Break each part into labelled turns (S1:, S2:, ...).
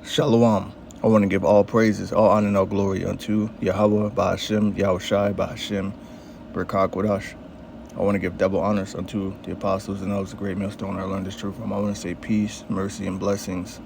S1: Shalom. I want to give all praises, all honor, and all glory unto Yahweh, Ba'ashem, Yahushai, Ba'ashem, Berkah Kodash. I want to give double honors unto the apostles and those great millstone I learned this truth from. I want to say peace, mercy, and blessings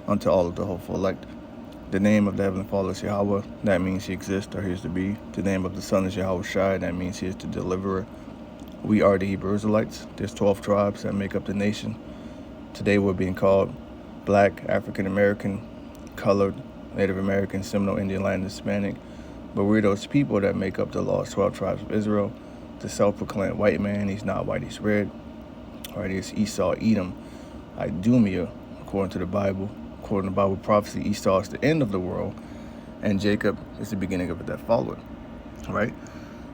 S1: unto all of the hopeful elect. The name of the Heavenly Father is Yahweh. That means He exists or He is to be. The name of the Son is Yahushai. That means He is the deliverer. We are the Hebrew Israelites. There's 12 tribes that make up the nation. Today we're being called Black, African American, Colored, Native American, Seminole, Indian, Latin, Hispanic. But we're those people that make up the lost 12 tribes of Israel. The self-proclaimed white man, he's not white, he's red. Right, it's Esau, Edom, Idumea, according to the Bible. According to Bible prophecy, Esau is the end of the world, and Jacob is the beginning of it that followed. Right?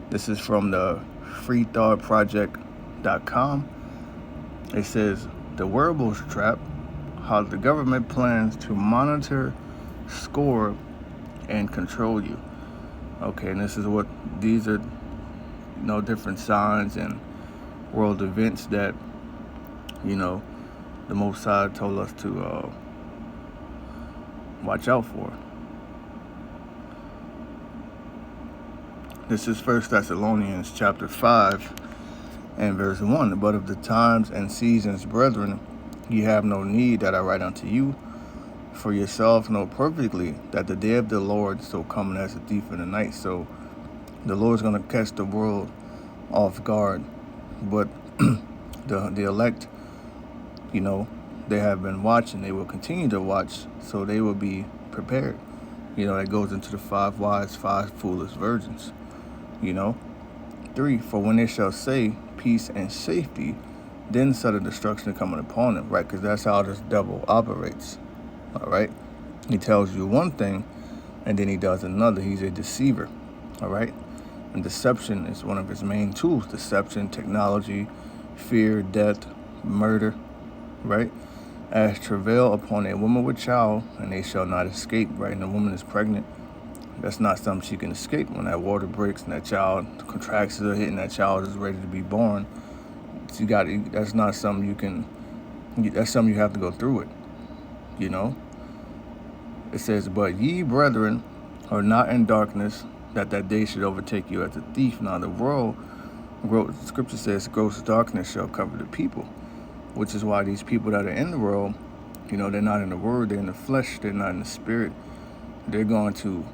S1: This is from the freethoughtproject.com. It says, the wearables trap, how the government plans to monitor, score, and control you. Okay, and this is what these are, different signs and world events that, the Most High told us to watch out for. This is 1 Thessalonians chapter 5 and verse 1. But of the times and seasons, brethren, ye have no need that I write unto you. For yourselves know perfectly that the day of the Lord is so coming as a thief in the night. So the Lord's going to catch the world off guard. But the elect, they have been watching. They will continue to watch, so they will be prepared. That goes into the 5 wise, 5 foolish virgins. 3, for when they shall say peace and safety, then sudden destruction coming upon them, right? Because that's how this devil operates, all right? He tells you one thing, and then he does another. He's a deceiver, all right? And deception is one of his main tools. Deception, technology, fear, death, murder, right? As travail upon a woman with child, and they shall not escape, right? And the woman is pregnant. That's not something she can escape. When that water breaks and that child contracts are hitting, that child is ready to be born. That's not something you can. That's something you have to go through it. It says, "But ye, brethren, are not in darkness, that day should overtake you as a thief. Now the Scripture says, gross darkness shall cover the people," which is why these people that are in the world, they're not in the word, they're in the flesh, they're not in the spirit. They're going to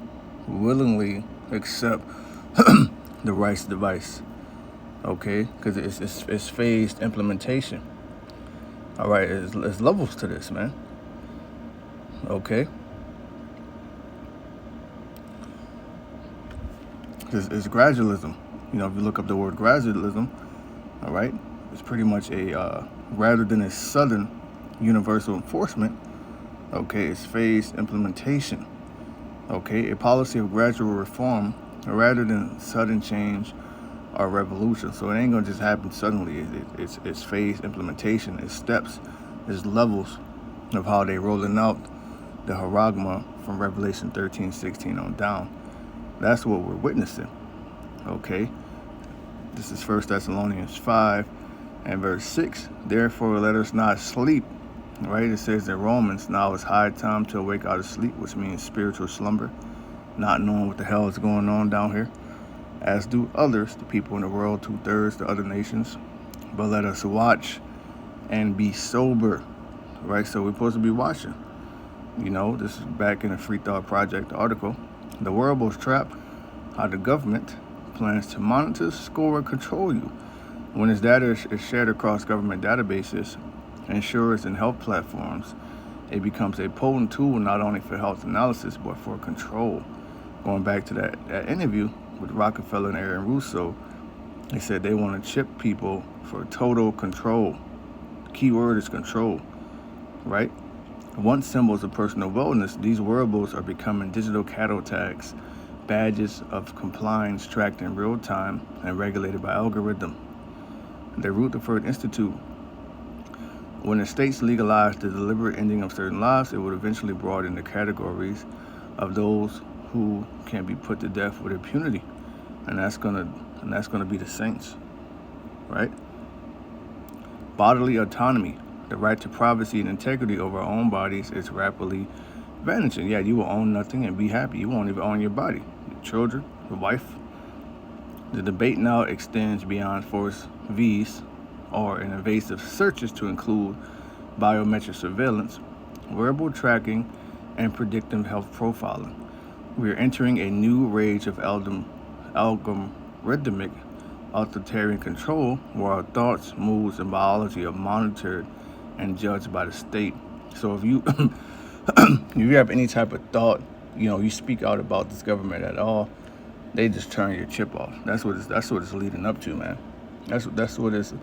S1: willingly accept the right's device. Okay, because it's phased implementation. All right, it's levels to this, man. Okay, it's gradualism. If you look up the word gradualism, all right, it's pretty much a rather than a sudden universal enforcement. Okay, it's phased implementation. Okay, a policy of gradual reform rather than sudden change or revolution. So it ain't gonna just happen suddenly. It's phased implementation. It's steps. It's levels of how they rolling out the haragma from Revelation 13:16 on down. That's what we're witnessing. Okay, this is 1 Thessalonians 5 and verse 6. Therefore, let us not sleep. Right, it says in Romans, now it's high time to awake out of sleep, which means spiritual slumber, not knowing what the hell is going on down here, as do others, the people in the world, 2/3, the other nations. But let us watch and be sober, right? So we're supposed to be watching. This is back in the Free Thought Project article. The wearables trap, how the government plans to monitor, score, and control you. When this data is shared across government databases, insurance, and health platforms, it becomes a potent tool not only for health analysis, but for control. Going back to that interview with Rockefeller and Aaron Russo, they said they want to chip people for total control. The key word is control, right? Once symbols of personal wellness, these wearables are becoming digital cattle tags, badges of compliance tracked in real time and regulated by algorithm. The Rutherford Institute, when the states legalized the deliberate ending of certain lives, it would eventually broaden the categories of those who can be put to death with impunity, and that's gonna be the saints, right? Bodily autonomy, the right to privacy and integrity over our own bodies, is rapidly vanishing. Yeah, you will own nothing and be happy. You won't even own your body, your children, your wife. The debate now extends beyond force Vs or in invasive searches to include biometric surveillance, wearable tracking, and predictive health profiling. We are entering a new age of algorithmic authoritarian control where our thoughts, moods, and biology are monitored and judged by the state. So if you if you have any type of thought, you speak out about this government at all, they just turn your chip off. That's what it's leading up to, man. That's what this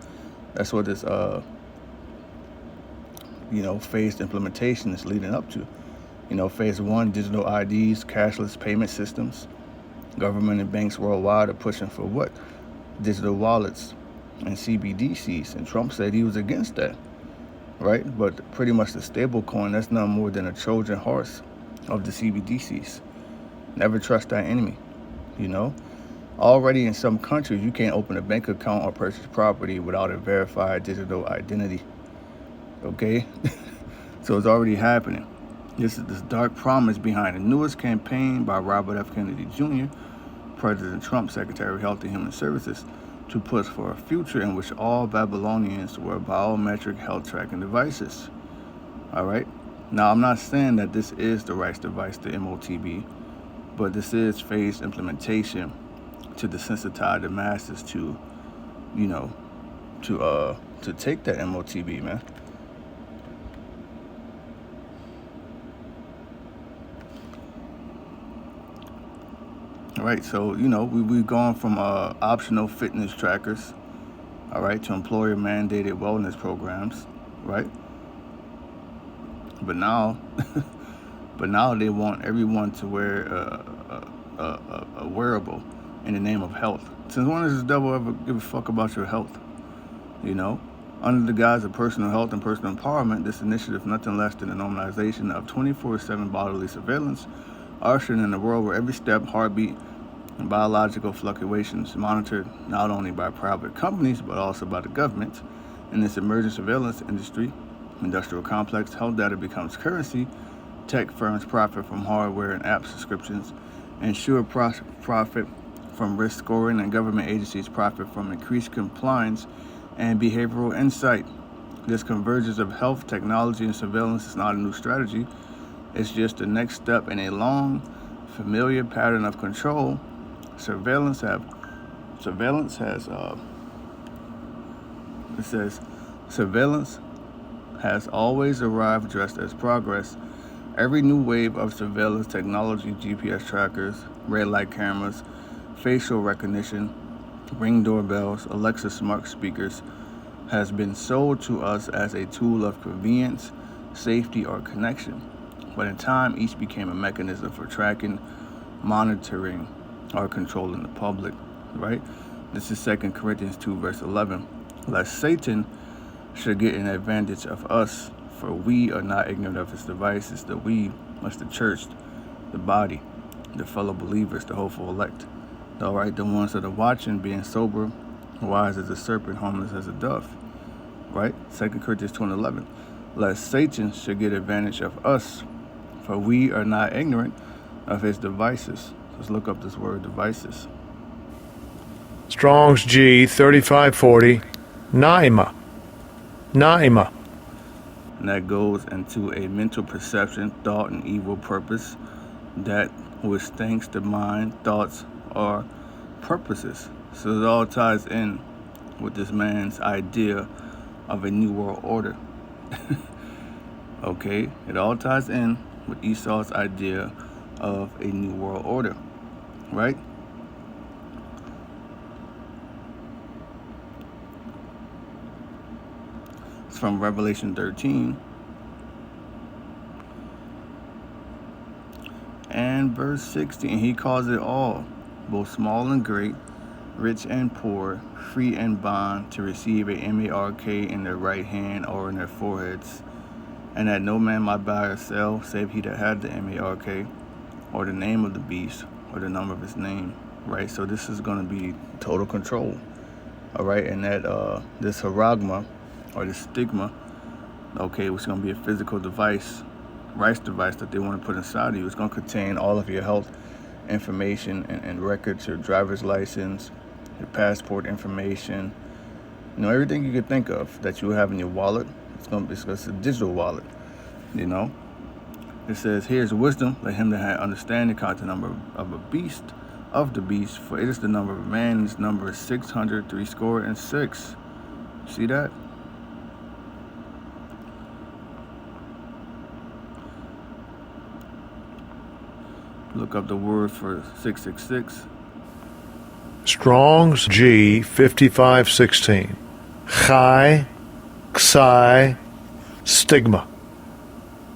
S1: phased implementation is leading up to. Phase one, digital IDs, cashless payment systems. Government and banks worldwide are pushing for what? Digital wallets and CBDCs. And Trump said he was against that, right? But pretty much the stable coin, that's not more than a Trojan horse of the CBDCs. Never trust that enemy, Already in some countries, you can't open a bank account or purchase property without a verified digital identity, okay? So it's already happening. This is this dark promise behind the newest campaign by Robert F. Kennedy Jr., President Trump, Secretary of Health and Human Services, to push for a future in which all Babylonians wear biometric health tracking devices. All right? Now, I'm not saying that this is the right device, the MOTB, but this is phased implementation to desensitize the masses to take that MOTB, man. All right, so we've gone from optional fitness trackers, all right, to employer mandated wellness programs, right? But now, they want everyone to wear a wearable in the name of health. Since when does the devil ever give a fuck about your health? Under the guise of personal health and personal empowerment, this initiative is nothing less than a normalization of 24/7 bodily surveillance, ushering in a world where every step, heartbeat, and biological fluctuations monitored not only by private companies but also by the government. In this emerging surveillance industry, industrial complex, health data becomes currency. Tech firms profit from hardware and app subscriptions, ensure profit from risk scoring, and government agencies profit from increased compliance and behavioral insight. This convergence of health, technology, and surveillance is not a new strategy. It's just the next step in a long, familiar pattern of control. Surveillance has always arrived dressed as progress. Every new wave of surveillance technology, GPS trackers, red light cameras, facial recognition, Ring doorbells, Alexa smart speakers, has been sold to us as a tool of convenience, safety, or connection. But in time, each became a mechanism for tracking, monitoring, or controlling the public, right? This is 2 Corinthians 2, verse 11. Lest Satan should get an advantage of us, for we are not ignorant of his devices. The we must the church, the body, the fellow believers, the hopeful elect. All right, the ones that are watching, being sober, wise as a serpent, harmless as a dove. Right? 2 Corinthians 2:11. Lest Satan should get advantage of us, for we are not ignorant of his devices. Let's look up this word, devices.
S2: Strong's G 3540, Naima.
S1: And that goes into a mental perception, thought, and evil purpose, that which thinks the mind, thoughts, or purposes. So it all ties in with this man's idea of a new world order. Okay, it all ties in with Esau's idea of a new world order, right? It's from Revelation 13 and verse 16. He calls it all, both small and great, rich and poor, free and bond, to receive a mark in their right hand or in their foreheads, and that no man might buy or sell, save he that had the mark, or the name of the beast, or the number of his name, right? So this is going to be total control, all right? And that this haragma, or this stigma, okay, which is going to be a physical device, rice device that they want to put inside of you. It's going to contain all of your health information and records, your driver's license, your passport information, everything you could think of that you have in your wallet. It's a digital wallet, you know. It says, here's wisdom, let him that hath understanding count the number of a beast, of the beast, for it is the number of a man, and his number is 666. See that? Look up the word for 666.
S2: Strong's G 5516. Chi, Xi, stigma.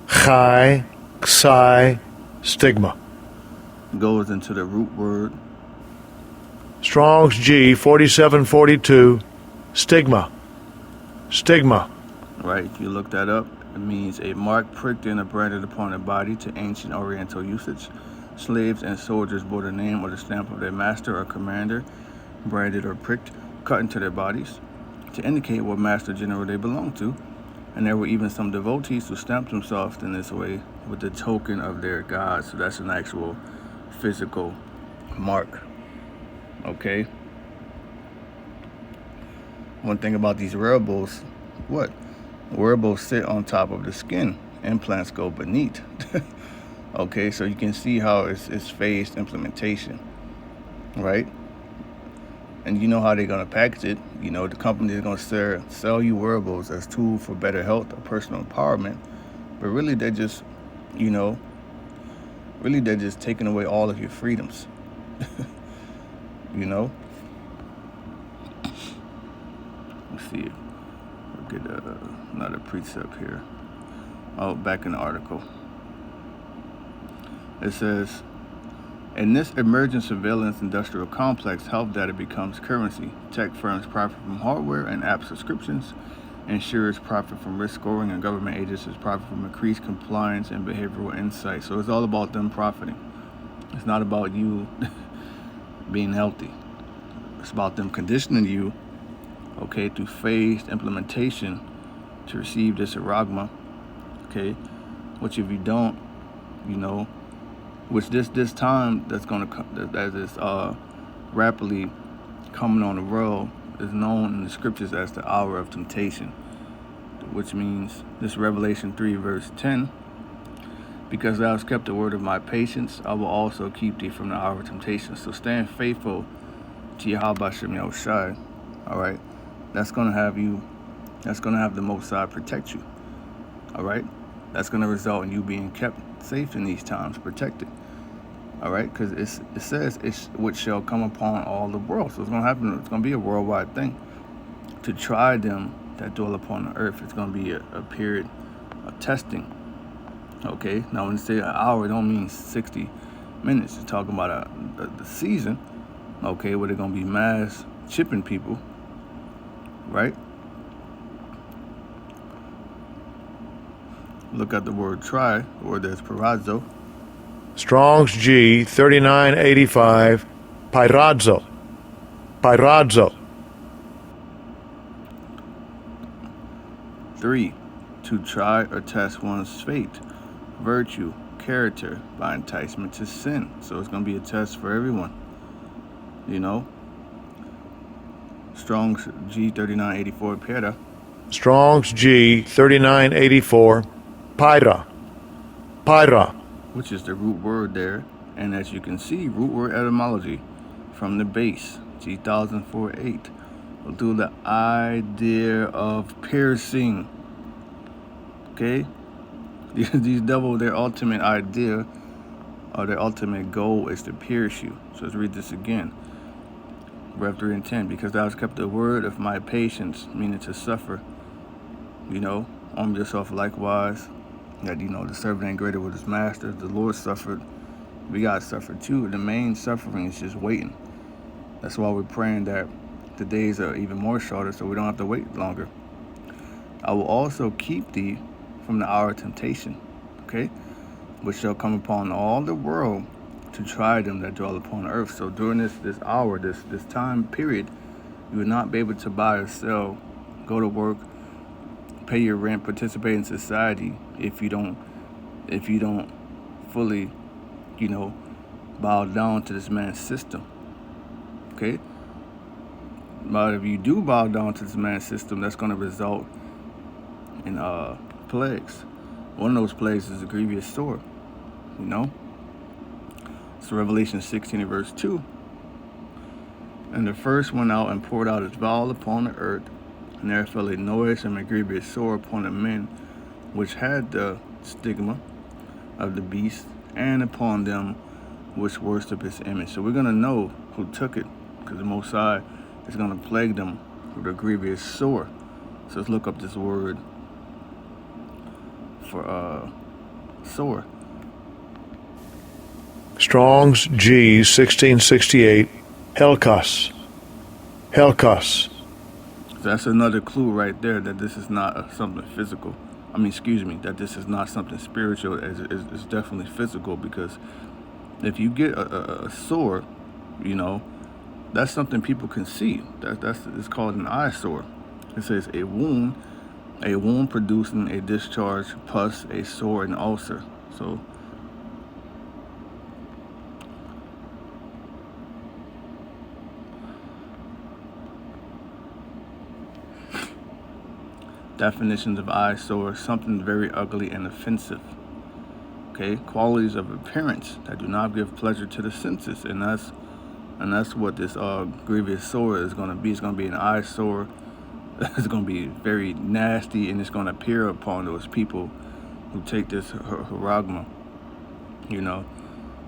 S2: Chi, Xi, stigma.
S1: Goes into the root word.
S2: Strong's G 4742. Stigma. Stigma.
S1: Right, if you look that up, it means a mark pricked in or branded upon a body. To ancient Oriental usage, slaves and soldiers bore the name or the stamp of their master or commander, branded or pricked, cut into their bodies, to indicate what master general they belonged to. And there were even some devotees who stamped themselves in this way with the token of their god. So that's an actual physical mark. Okay? One thing about these wearables, what? Wearables sit on top of the skin. Implants go beneath. Okay, so you can see how it's phased implementation, right? And you know how they're going to package it. The company is going to sell you wearables as tool for better health or personal empowerment. But really, they're just, they're just taking away all of your freedoms. Let's see. We'll get another precept here. Oh, back in the article. It says, in this emerging surveillance industrial complex, health data becomes currency. Tech firms profit from hardware and app subscriptions. Insurers profit from risk scoring, and government agencies profit from increased compliance and behavioral insight. So it's all about them profiting. It's not about you being healthy. It's about them conditioning you, okay, through phased implementation to receive this aragma, okay, which if you don't, which this time that's going to come, as it's rapidly coming on the world, is known in the scriptures as the hour of temptation, which means this Revelation 3 verse 10, because thou hast kept the word of my patience, I will also keep thee from the hour of temptation. So stand faithful to Yahweh Shem Yahushai, all right? That's going to have the Most High protect you, all right? That's going to result in you being kept safe in these times, protected. All right, because it says it's which shall come upon all the world. So it's going to happen. It's going to be a worldwide thing to try them that dwell upon the earth. It's going to be a period of testing. Okay, now when you say an hour, it don't mean 60 minutes. It's talking about the season. Okay, where they're going to be mass chipping people. Right. Look at the word try, the word that's parazo.
S2: Strong's G 3985. Pyrazzo. Pyrazzo.
S1: 3. To try or test one's fate, virtue, character by enticement to sin. So it's going to be a test for everyone. Strong's G 3984 pera.
S2: Strong's G 3984. Pyra. Pyra.
S1: Which is the root word there. And as you can see, root word etymology from the base, G1004-8, will do the idea of piercing. Okay? These devils, their ultimate idea or their ultimate goal is to pierce you. So let's read this again. Rev 3 and 10, because thou hast kept the word of my patience, meaning to suffer. Arm yourself likewise. That the servant ain't greater with his master. The Lord suffered. We got to suffer too. The main suffering is just waiting. That's why we're praying that the days are even more shorter so we don't have to wait longer. I will also keep thee from the hour of temptation, okay, which shall come upon all the world to try them that dwell upon earth. So during this hour, this time period, you will not be able to buy or sell, go to work, pay your rent, participate in society if you don't if you don't fully, bow down to this man's system. Okay? But if you do bow down to this man's system, that's going to result in plagues. One of those plagues is a grievous sword. So Revelation 16 verse 2. And the first went out and poured out his vial upon the earth, and there fell a noise and a grievous sword upon the men which had the stigma of the beast, and upon them which worship his image. So we're going to know who took it, because the Most High is going to plague them with a grievous sword. So let's look up this word for sword.
S2: Strong's G 1668, Helkas. Helkas.
S1: So that's another clue right there that this is not something physical. That this is not something spiritual. It's definitely physical, because if you get a sword, that's something people can see. It's called an eyesore. It says a wound producing a discharge, pus, a sore, an ulcer. So definitions of eyesore: something very ugly and offensive. Okay, qualities of appearance that do not give pleasure to the senses, and that's what this grievous sore is going to be. It's going to be an eyesore. It's going to be very nasty, and it's going to appear upon those people who take this haragma.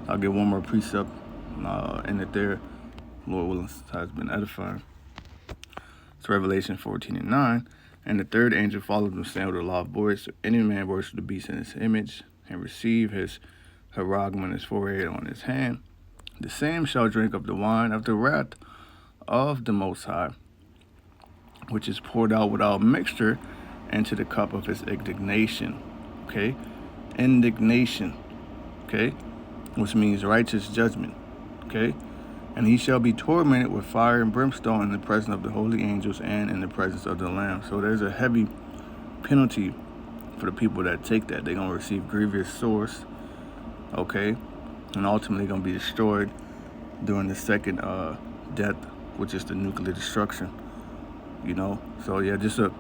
S1: I'll get one more precept and end it there. Lord willing, has been edifying. It's Revelation 14 and 9. And the third angel followed them, saying with a loud voice, if any man worship the beast in his image, and receive his haragma in his forehead on his hand, the same shall drink of the wine of the wrath of the Most High, which is poured out without mixture into the cup of his indignation. Okay? Indignation. Okay? Which means righteous judgment. Okay? And he shall be tormented with fire and brimstone in the presence of the holy angels and in the presence of the Lamb. So there's a heavy penalty for the people that take that. They're going to receive grievous sores, okay? And ultimately going to be destroyed during the second death, which is the nuclear destruction, So, yeah, just a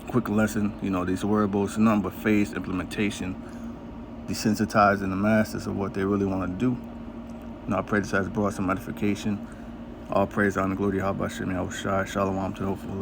S1: quick lesson. These wearables, nothing but phase implementation, desensitizing the masses of what they really want to do. I pray this has brought some edification. All praise, honor, glory, how about Shalom to the hopeful life.